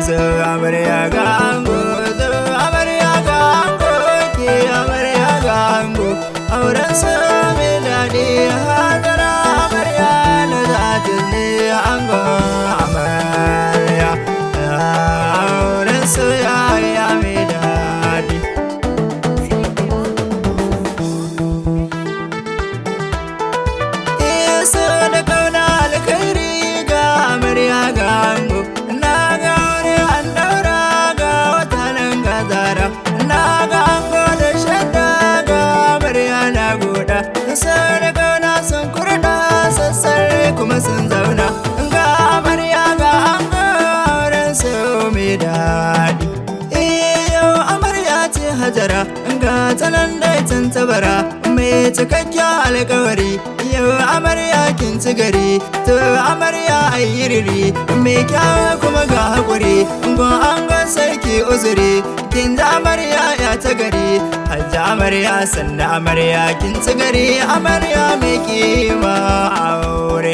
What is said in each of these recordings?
zo amarya ga ango, zo amarya ga ango, ke amarya ga ango. Auren su mai daɗi Hajara amarya na zata ne ango amarya. Auren su yaya mai daɗi. Yesu da kauna alkhairi ga amarya ga ango. Na ga aure an daura ga wata nan ga zara. Na ga ango da shadda ga amarya na goda. Sai da kauna sun kurda sassare kuma sun zauna. Ga amarya ga ango auren su mai daɗi. Yau amarya ce Hajara ga tanan dai tantabara mai cikakken alkawari. Yau amarya kin ci gari, to amarya ayyiriri mai kyawu kuma ga haƙuri. Gun ango sai ki uzuri, kin ji amarya ya ta gari. Hajji amarya sannan amarya kin ci gari, amarya mai kima aure.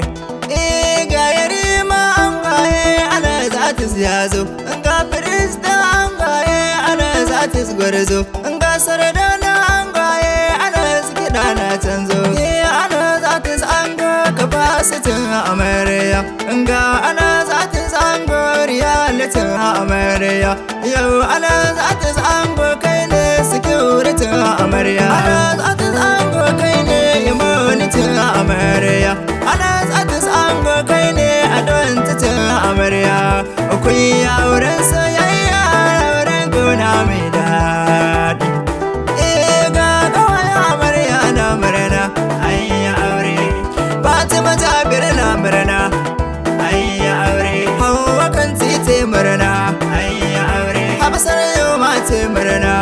Ga yarima an gaye ana zatis ya zo, ga firista an gaye ana zatis gwarzo, ga sardana an gaye ana kiɗa na canzo. Ana zatis an ga kapasitin amarya, ga ana zatis an ga realitin amarya. Yau ana zatis an ga kai ne security amarya, ana zatis an ga kai ne immunity amarya, ana zatis an ga kai ne adontitin amarya. Kun yi auren soyayya auren gona mai daɗi. Ga kawai amarya na murna ayya aure. Fatima Jabir na murna ayya aure. Hauwa kan titi murna ayya aure. Habsar yau mace murna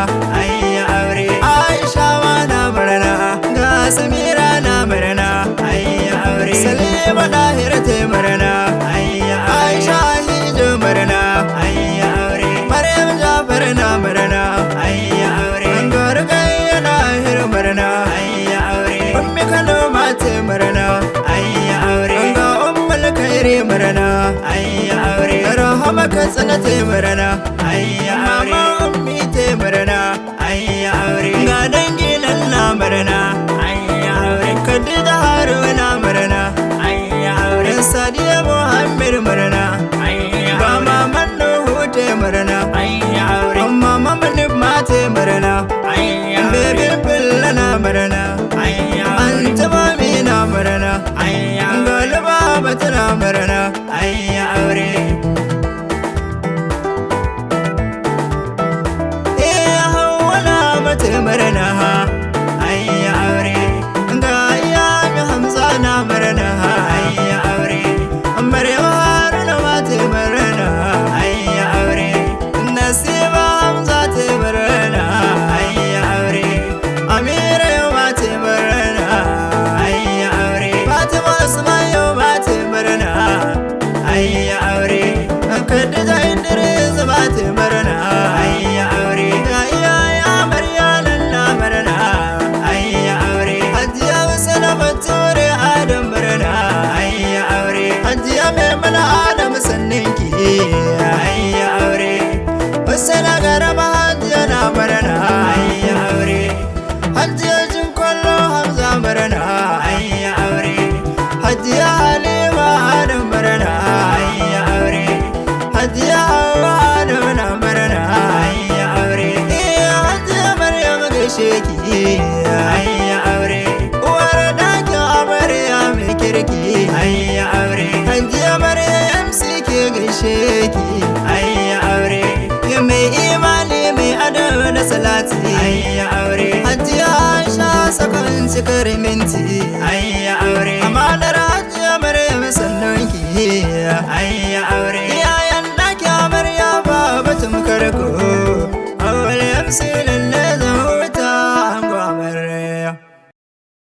ayya aure. Aisha ma na murna, ga Samira na murna ayya aure. Salima Dahira ta murna ayya aure. Aisha Hijo murna ayya aure. Maryam Jafar na murna ayya aure. Gargayya Dahir murna ayya aure. Ummi Kano ma ta murna ayya aure. Ga Ummul Khairi murna ayya aure. Rahama Katsina ta murna ayya aure. Mama Ummi ta murna ayya aure. Ga dangi Lalla murna ayya aure. Khadija Haruna murna ayya aure. Sadiya Muhammad murna ayya aure. Ga Maman Nuhu ta murna ayya aure. Mama Manib ma ta murna ayya aure. Baby Billa na murna ayya aure. Anta Mami na murna ayya aure. Galiba Bata na murna ayya aure. Hauwa na mata murna ayya aure. Ga Iyami Hamza na murna ayya aure. Maryam Haruna ma ta murna ayya aure. Nasiba Hamza ta murna ayya aure. Amira yau ma ta murna ayya aure. Fatima Usman yau ma ta murna ayya aure. Khadija Idris ma ta murna ayya aure. Ga iyaye amarya Lalla murna ayya aure. Hajiya Husna Bature Adam murna ayya aure. Hajiya Maimuna Adam sanninki ayya aure. Husna Garaba Hajiya na murna ayya aure. Hajiya Jinkollo Hamza murna ayya aure. Hajiya Halima Adam murna ayya aure. Hajiya Hauwa Adam na murna ayya aure. Hajiya Maryam gaishe ki ayya aure. Uwar ɗakin amarya mai kirki ayya aure. Hajiya Maryam MC ke gaishe ki ayya aure. Mai imani mai ado da salati ayya aure. Hajiya Aisha sakon cikar minti ayya aure. Amanar